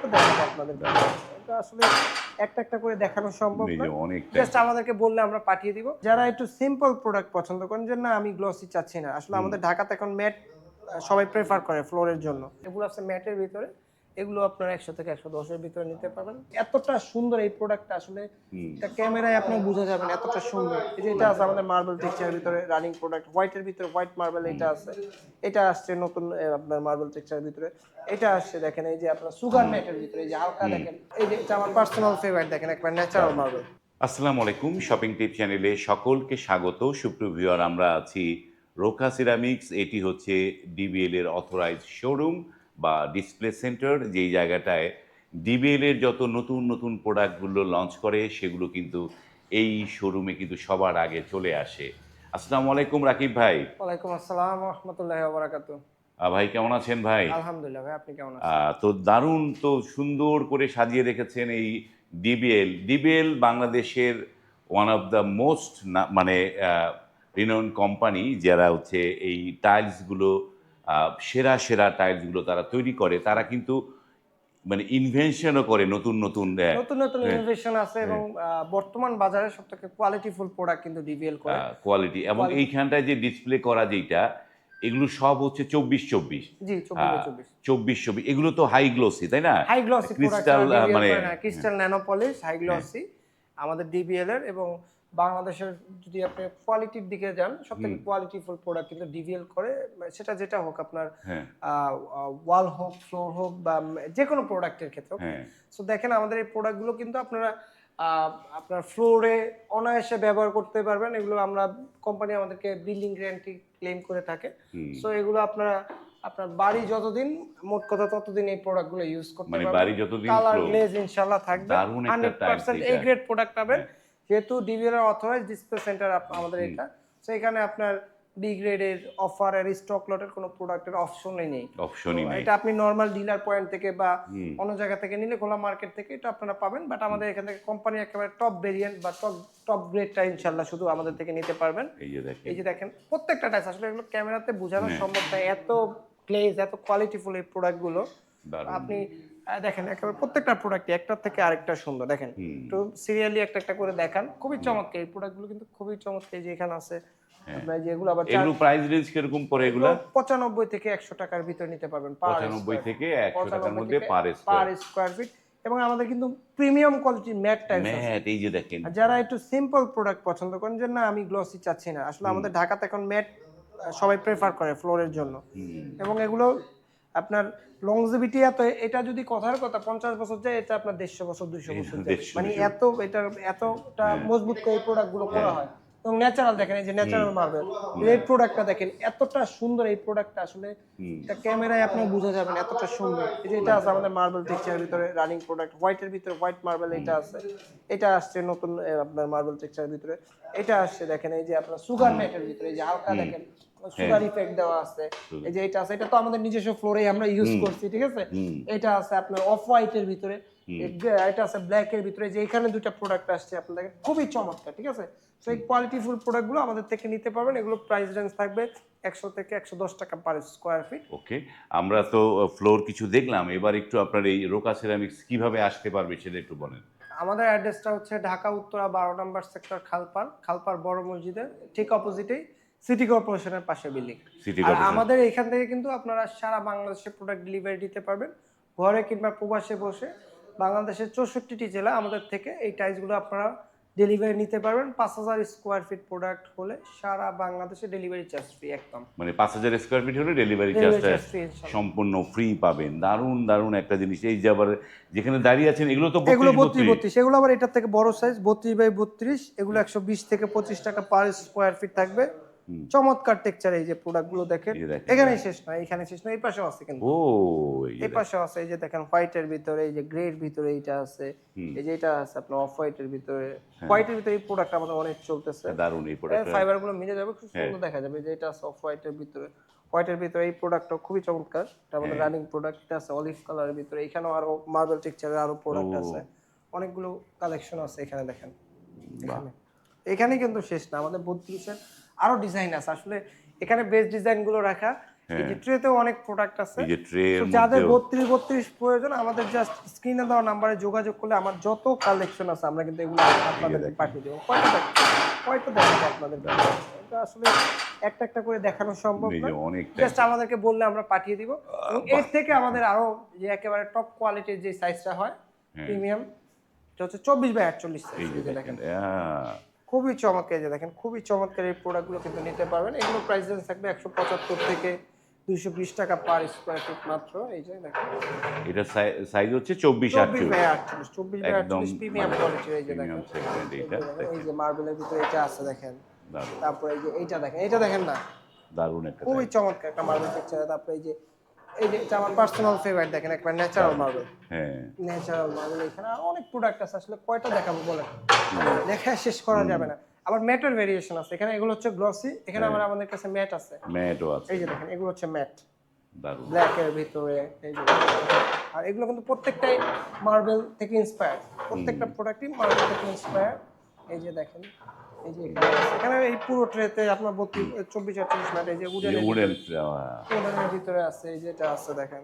Product দেখাবো আপনাদের। এটা আসলে একটা একটা করে দেখানো সম্ভব না, জাস্ট আমাদেরকে বললে আমরা পাঠিয়ে দিব। যারা একটু সিম্পল প্রোডাক্ট পছন্দ করেন, যে না আমি গ্লসি চাচ্ছি না, আসলে আমাদের ঢাকাতে এখন ম্যাট সবাই প্রেফার করে ফ্লোরের জন্য। এগুলো আছে ম্যাটের ভিতরে, এগুলো আপনারা 100 থেকে 110 এর ভিতরে নিতে পারবেন। এতটা সুন্দর এই প্রোডাক্টটা, আসলে এটা ক্যামেরায় আপনি বোঝা যাবে না এতটা সুন্দর। এই যে এটা আছে আমাদের মার্বেল টেক্সচারের ভিতরে রানিং প্রোডাক্ট, হোয়াইটের ভিতরে হোয়াইট মার্বেল এটা আছে। এটা আসছে নতুন আপনার মার্বেল টেক্সচারের ভিতরে। এটা আসছে দেখেন এই যে আপনার সুগার ম্যাটের ভিতরে, এই যে হালকা দেখেন, এই যে এটা আমার পার্সোনাল ফেভারিট, দেখেন একবার ন্যাচারাল মার্বেল। আসসালামু আলাইকুম, শপিং টিপ চ্যানেলে সকলকে স্বাগত। সুপ্রিয় ভিউয়ার, আমরা আছি রোকা সিরামিক্স। এটি হচ্ছে ডিবিএল এর অথরাইজড শোরুম বা ডিসপ্লে সেন্টার, যেই জায়গাটায় ডিবিএল এর যত নতুন নতুন প্রোডাক্টগুলো লঞ্চ করে সেগুলো কিন্তু এই শোরুমে কিন্তু সবার আগে চলে আসে। আসসালামু আলাইকুম রাকিব ভাই। ওয়ালাইকুম আসসালাম ওয়া রাহমাতুল্লাহি ওয়া বারাকাতুহু। ভাই কেমন আছেন ভাই? আলহামদুলিল্লাহ ভাই, আপনি কেমন আছেন? তো দারুণ, তো সুন্দর করে সাজিয়ে রেখেছেন এই ডিবিএল। ডিবিএল বাংলাদেশের ওয়ান অফ দ্য মোস্ট মানে রিনাউন কোম্পানি, যারা হচ্ছে এই টাইলসগুলো সেরা সেরা টাইলসগুলো তারা তৈরি করে। তারা কিন্তু মানে ইনভেনশনও করে নতুন নতুন নতুন নতুন ইনোভেশন আছে, এবং বর্তমান বাজারে সবথেকে কোয়ালিটিফুল প্রোডাক্ট কিন্তু ডিভিএল করে। কোয়ালিটি। এবং এইখানটায় যে ডিসপ্লে করা যেটা, এগুলো সব হচ্ছে 24-24। জি, 24-24 24-24 এগুলো তো হাই গ্লোসি, তাই না? হাই গ্লসি ক্রিস্টাল মানে crystal nano polish high glossy আমাদের ডিভিএল এর। এবং বাংলাদেশের যদি আপনি কোয়ালিটির দিকে যান, সবথেকে কোয়ালিটিফুল প্রোডাক্ট কিন্তু ডিভিএল করে। সেটা যেটা হোক, আপনার ওয়াল হোক, ফ্লোর হোক, বা যে কোনো প্রোডাক্টের ক্ষেত্রে। সো দেখেন আমাদের এই প্রোডাক্টগুলো কিন্তু আপনারা আপনার ফ্লোরে অনায়াসে ব্যবহার করতে পারবেন। এগুলো আমরা কোম্পানি আমাদেরকে বিল্ডিং গ্যারান্টি ক্লেম করে থাকে। সো এগুলো আপনারা আপনার বাড়ি যতদিন, মোট কথা ততদিন এই প্রোডাক্টগুলো ইউজ করতে পারবেন। মানে বাড়ি যতদিন কালার গ্লেজ ইনশাআল্লাহ থাকবে। দারুণ একটা টাইলস, 100% এ গ্রেড প্রোডাক্ট পাবেন, যেহেতু ডিভিএল এর অথরাইজড ডিসপ্লে সেন্টার আমাদের এটা। সো এখানে আপনার বি গ্রেডের অফারের স্টক লটের কোনো প্রোডাক্টের অপশনই নেই। এটা আপনি নরমাল ডিলার পয়েন্ট থেকে বা অন্য জায়গা থেকে নিলে, খোলা মার্কেট থেকে এটা আপনারা পাবেন। বাট আমাদের এখান থেকে কোম্পানি একেবারে টপ ভেরিয়েন্ট বা টপ গ্রেডটা ইনশাআল্লাহ শুধু আমাদের থেকে নিতে পারবেন। এই যে দেখেন প্রত্যেকটা টাইস, আসলে এগুলো ক্যামেরাতে বোঝানো সম্ভব না, এত গ্লেজ, এত কোয়ালিটিফুল এই প্রোডাক্টগুলো। আপনি দেখেন একেবারে প্রত্যেকটা প্রোডাক্টই একটার থেকে আরেকটা সুন্দর। দেখেন একটু সিরিয়ালি একটা একটা করে দেখান, খুবই চমৎকার এই প্রোডাক্টগুলো, কিন্তু খুবই চমৎকার। এই যে এখানে আছে আপনার, যেগুলো আবার এগুলো প্রাইস রেঞ্জ কিরকম পড়ে? এগুলো 95 থেকে 100 টাকার ভিতরে নিতে পারবেন। 95 থেকে 100 টাকার মধ্যে পার স্কয়ার ফিট। এবং আমাদের কিন্তু প্রিমিয়াম কোয়ালিটির ম্যাট টাইলস আছে। ম্যাট, এই যে দেখেন, যারা একটু সিম্পল প্রোডাক্ট পছন্দ করেন, যে না আমি গ্লসি চাচ্ছি না, আসলে আমাদের ঢাকাতে এখন ম্যাট সবাই প্রেফার করে ফ্লোরের জন্য। এবং এগুলো আপনার লংজিভিটি এত, এটা যদি কথার কথা 50 বছর যায়, এটা আপনার 150 বছর 200 বছর যায়। মানে এতটা মজবুত করে এই প্রোডাক্টগুলো করা হয়। এবং ন্যাচারাল দেখেন, এই যে ন্যাচারাল মার্বেল, এই প্রোডাক্টটা দেখেন এতটা সুন্দর। এই প্রোডাক্টটা আসলে এটা ক্যামেরায় আপনি বোঝা যাবেন এতটা সুন্দর। এই যে এটা আছে আমাদের মার্বেল টেক্সচারের ভিতরে রানিং প্রোডাক্ট, হোয়াইটের ভিতরে হোয়াইট মার্বেল এটা আছে। এটা আসছে নতুন আপনার মার্বেল টেক্সচারের ভিতরে। এটা আসছে দেখেন এই যে আপনার সুগার ম্যাটের ভিতরে, এই যে হালকা দেখেন সুগার ইফেক্ট দেওয়া আছে। এই যে এটা আছে, এটা তো আমাদের নিজস্ব ফ্লোরে আমরা ইউজ করছি, ঠিক আছে। এটা আছে আপনার অফ হোয়াইটের ভিতরে, এটা আছে ব্ল্যাক এর ভিতরে। যে এখানে দুটো প্রোডাক্ট আসছে আপনাদের, খুবই চমৎকার, ঠিক আছে। সো এই কোয়ালিটিফুল প্রোডাক্টগুলো আমাদের থেকে নিতে পারবেন। এগুলো প্রাইস রেঞ্জ থাকবে 100 থেকে 110 টাকা পার স্কয়ার ফিট। ওকে, আমরা তো ফ্লোর কিছু দেখলাম, এবার একটু আপনার এই রোকা সিরামিক্স কিভাবে আসতে পারবে সেটা একটু বলেন। আমাদের অ্যাড্রেসটা হচ্ছে ঢাকা উত্তরা 12 নম্বর সেক্টর, খালপার বড় মসজিদের ঠিক অপোজিটেই সিটি কর্পোরেশনের পাশে বিল্ডিং। আর আমাদের এখান থেকে কিন্তু আপনারা সারা বাংলাদেশে প্রোডাক্ট ডেলিভারি দিতে পারবেন, ঘরে কিংবা প্রবাসে বসে। বাংলাদেশের 64টি জেলা আমাদের থেকে এই টাইলসগুলো আপনারা ডেলিভারি নিতে পারবেন। 5000 স্কয়ার ফিট প্রোডাক্ট হলে সারা বাংলাদেশে ডেলিভারি চার্জ ফ্রি একদম। মানে 5000 স্কয়ার ফিট হলে ডেলিভারি চার্জটা সম্পূর্ণ ফ্রি পাবেন। দারুণ দারুণ একটা জিনিস। এই যে আবার যেখানে দাঁড়িয়ে আছেন, এগুলো তো 32 এগুলো আবার এটার থেকে বড় সাইজ 32x32। এগুলো 120 থেকে 25 টাকা পার স্কয়ার ফিট থাকবে। চমৎকার টেক্সচার। এই যে প্রোডাক্টগুলো দেখেন, এখানেই শেষ না, এখানে শেষ না, এই পাশেও আছে কিন্তু। এই পাশেও আছে, এই যে দেখেন হোয়াইটের ভিতরে, এই যে গ্রের ভিতরে এইটা আছে, এই যে এটা আছে আপনার অফ হোয়াইটের ভিতরে। হোয়াইটের ভিতরে এই প্রোডাক্ট আমাদের অনেক চলতেছে, দারুণ। এই প্রোডাক্ট ফাইবারগুলো মিলে যাবে, খুব সুন্দর দেখা যাবে। যে এটা আছে অফ হোয়াইটের ভিতরে, হোয়াইটের ভিতরে এই প্রোডাক্টটা খুবই চমৎকার। এটা আমাদের রানিং প্রোডাক্ট। এটা আছে অলিভ কালারের ভিতরে। এখানেও আরো মার্বেল টেক্সচারের আরো প্রোডাক্ট আছে, অনেকগুলো কালেকশন আছে এখানে দেখেন। এখানে কিন্তু শেষ না, আমাদের 32 এর আরো ডিজাইন আছে। আসলে এখানে বেস্ট ডিজাইন গুলো রাখা, এই যে ট্রেতেও অনেক প্রোডাক্ট আছে। এই যে ট্রে তো এর যাদের মধ্যেও 32 প্রয়োজন আমাদের জাস্ট স্ক্রিনে দেওয়া নাম্বারে যোগাযোগ করলে আমার যত কালেকশন আছে আমরা কিন্তু এগুলো আপনাদেরকে দেখেন। পাঠিয়ে দেবো। কয়টা দেখাবো আপনাদের? এটা আসলে একটা একটা করে দেখানো সম্ভব এই না। যে অনেকটা জাস্ট আমাদেরকে বললে আমরা পাঠিয়ে দিব এবং এর থেকে আমাদের আরো যে একেবারে টপ কোয়ালিটির যে সাইজটা হয় প্রিমিয়াম, এটা হচ্ছে 24/48 সাইজ। এই যে দেখেন খুবই চমৎকার, এই যে দেখেন খুবই চমৎকার এই প্রোডাক্টগুলো কিন্তু নিতে পারবেন। এগুলো প্রাইস রেঞ্জ থাকবে 175 থেকে 220 টাকা পার স্কয়ার ফিট মাত্র। এই যে দেখেন এটা সাইজ হচ্ছে 24/48 24/48 প্রিমিয়াম কোয়ালিটির। এই যে দেখেন সেগমেন্ট এটা এই যে মার্বেলের ভিতরে এটা আছে দেখেন। দারুণ তারপরে এই যে এটা দেখেন না, দারুণ একটা খুবই চমৎকার একটা মার্বেল টেক্সচার। তারপরে এই যে এটা আমার পার্সোনাল ফেভারিট, দেখেন একবার ন্যাচারাল মার্বেল। হ্যাঁ ন্যাচারাল মার্বেল এখানে আরো অনেক প্রোডাক্ট আছে, আসলে কয়টা দেখাবো বলেন, দেখা শেষ করা যাবে না। আবার ম্যাটের ভেরিয়েশন আছে এখানে, এগুলো হচ্ছে গ্লসি। এখানে আবার আমাদের কাছে ম্যাট আছে, ম্যাটও আছে এই যে দেখেন এগুলো হচ্ছে ম্যাট দারুণ ব্ল্যাক এর ভিতরে। এই যে আর এগুলো কিন্তু প্রত্যেকটাই মার্বেল থেকে ইন্সপায়ার্ড, প্রত্যেকটা প্রোডাক্টই মার্বেল থেকে ইন্সপায়ার্ড। এই যে দেখেন এই যে এখানে এই পুরো ট্রেতে আপনার 24/48 ম্যাট। এই যে উডেন উডেনের ভিতরে আছে, এই যে এটা আছে দেখেন।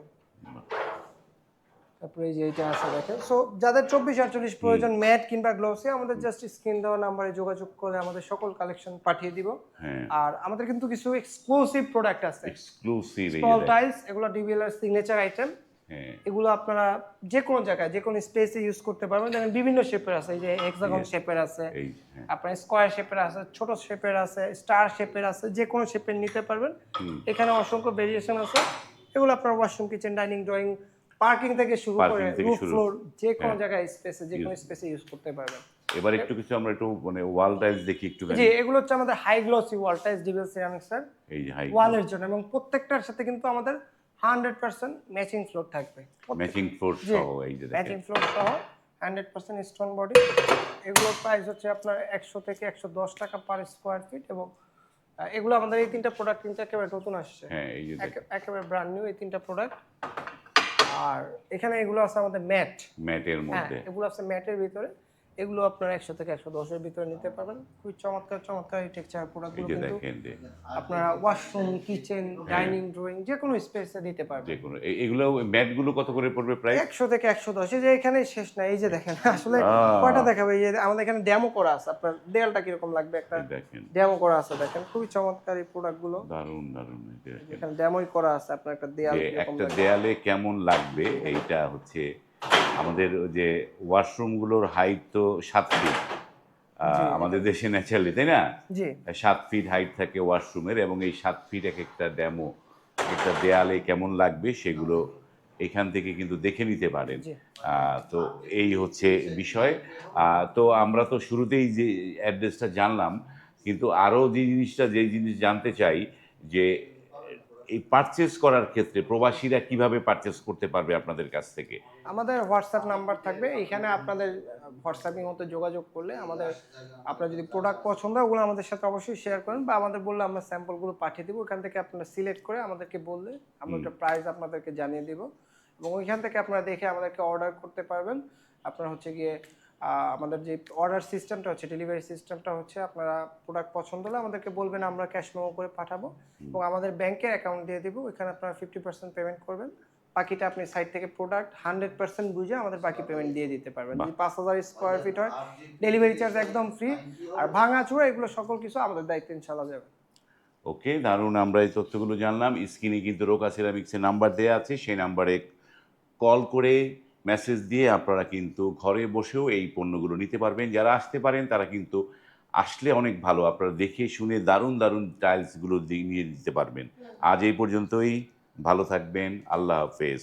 তারপরে এই যে এটা আছে দেখেন। সো যাদের 24/48 প্রয়োজন ম্যাট কিংবা গ্লোসি, আমাদের জাস্ট স্ক্রিন দেওয়া নাম্বারে যোগাযোগ করে আমাদের সকল কালেকশন পাঠিয়ে দিব। আর আমাদের কিন্তু কিছু এক্সক্লুসিভ প্রোডাক্ট আছে, এক্সক্লুসিভ স্মল টাইলস, এগুলো ডিবিএল এর সিগনেচার আইটেম। হ্যাঁ এগুলো আপনারা যে কোনো জায়গায় যে কোনো স্পেসে ইউজ করতে পারবেন। দেখেন বিভিন্ন শেপের আছে, এই যে হেক্সাগন শেপের আছে, এই আপনার স্কয়ার শেপের আছে, ছোট শেপের আছে, স্টার শেপের আছে, যে কোনো শেপের নিতে পারবেন। এখানে অসংখ্য ভেরিয়েশন আছে। এগুলো আপনার washroom, kitchen, dining, drawing, parking থেকে শুরু করে রুফ ফ্লোর, যে কোনো জায়গায় স্পেসে যে কোনো স্পেসে ইউজ করতে পারবেন। এবার একটু কিছু আমরা একটু মানে ওয়াল টাইলস দেখি একটু জি, এগুলো হচ্ছে আমাদের high glossy wall tiles DBL Ceramics এর এই যে হাই ওয়ালের জন্য, এবং প্রত্যেকটার সাথে কিন্তু আমাদের 100% ম্যাচিং ফ্লোর থাকবে। ম্যাচিং ফ্লোর সহ এই যে দেখেন ম্যাচিং ফ্লোর সহ 100% স্টোন বডি। এগুলোর প্রাইস হচ্ছে আপনার 100 থেকে 110 টাকা পার স্কয়ার ফিট। এবং এগুলো আমাদের এই তিনটা প্রোডাক্ট কিন্তু একেবারে নতুন আসছে, হ্যাঁ এই যে দেখেন একেবারে ব্র্যান্ড নিউ এই তিনটা প্রোডাক্ট। আর এখানে এগুলো আছে আমাদের ম্যাট, ম্যাটের মধ্যে এগুলো আছে ম্যাটের ভিতরে। এগুলো আপনার 100 থেকে 110 এর ভিতরে নিতে পারবেন। খুবই চমৎকার চমৎকার এই টেক্সচার প্রোডাক্টগুলো এই যে কিন্তু দেখেন আপনারা ওয়াশরুম, কিচেন, ডাইনিং, ড্রয়িং যে কোনো স্পেসে দিতে পারবেন। যে কোনো এগুলো ম্যাটগুলো কত করে পড়বে প্রাইস 100 থেকে 110। এই যে এখানে শেষ না, এই যে দেখেন আসলে কয়টা দেখাবে। এই যে আমাদের এখানে ডেমো করা আছে, আপনার দেয়ালটা কিরকম লাগবে একটা দেখেন ডেমো করা আছে। দেখেন খুবই চমৎকার এই প্রোডাক্টগুলো, দারুণ দারুণ এই যে দেখেন এখানে ডেমোই করা আছে। আপনার একটা দেয়াল যে কিরকম একটা লাগবে। দেয়ালে কেমন লাগবে এইটা হচ্ছে আমাদের যে ওয়াশরুমগুলোর হাইট তো 7 ফিট আমাদের দেশে ন্যাচারালি, তাই না? জি 7 ফিট হাইট থাকে ওয়াশরুমের, এবং এই 7 ফিট এক একটা ডেমো একটা দেয়ালে কেমন লাগবে সেগুলো এখান থেকে কিন্তু দেখে নিতে পারেন। জি। তো এই হচ্ছে বিষয়। তো আমরা তো শুরুতেই যে অ্যাড্রেসটা জানলাম, কিন্তু আরও যে জিনিস জানতে চাই যে এই পারচেস করার ক্ষেত্রে প্রবাসীরা কিভাবে পারচেস করতে পারবে আপনাদের কাছ থেকে? আমাদের হোয়াটসঅ্যাপ নাম্বার থাকবে এখানে, আপনাদের হোয়াটসঅ্যাপের মধ্যে যোগাযোগ করলে আমাদের, আপনার যদি প্রোডাক্ট পছন্দ হয় ওগুলো আমাদের সাথে অবশ্যই শেয়ার করেন, বা আমাদের বললে আমরা স্যাম্পলগুলো পাঠিয়ে দেবো। ওখান থেকে আপনারা সিলেক্ট করে আমাদেরকে বললে আমরা একটা প্রাইস আপনাদেরকে জানিয়ে দেবো, এবং ওইখান থেকে আপনারা দেখে আমাদেরকে অর্ডার করতে পারবেন। আপনার হচ্ছে গিয়ে আমাদের যে অর্ডার সিস্টেমটা হচ্ছে, ডেলিভারি সিস্টেমটা হচ্ছে, আপনারা প্রোডাক্ট পছন্দ হলে আমাদেরকে বলবেন, আমরা ক্যাশ মেমো করে পাঠাবো এবং আমাদের ব্যাংকের অ্যাকাউন্ট দিয়ে দেবো। ওইখানে আপনারা 50% পেমেন্ট করবেন, বাকিটা আপনি সাইট থেকে প্রোডাক্ট 100% বুঝে আমাদের বাকি পেমেন্ট দিয়ে দিতে পারবেন। যদি 5000 স্কয়ার ফিট হয় ডেলিভারি চার্জ একদম ফ্রি, আর ভাঙাচোরা এগুলো সকল কিছু আমাদের দায়িত্ব ইনশাআল্লাহ যাবে। ওকে, দারুণ। আমরা এই তথ্যগুলো জানলাম। স্ক্রিনে কিন্তু রোকা সিরামিক্সের নাম্বার দেওয়া আছে, সেই নাম্বারে কল করে মেসেজ দিয়ে আপনারা কিন্তু ঘরে বসেও এই পণ্যগুলো নিতে পারবেন। যারা আসতে পারেন তারা কিন্তু আসলে অনেক ভালো, আপনারা দেখে শুনে দারুণ দারুণ টাইলসগুলো নিয়ে দিতে পারবেন। আজ এই পর্যন্তই, ভালো থাকবেন, আল্লাহ হাফেজ।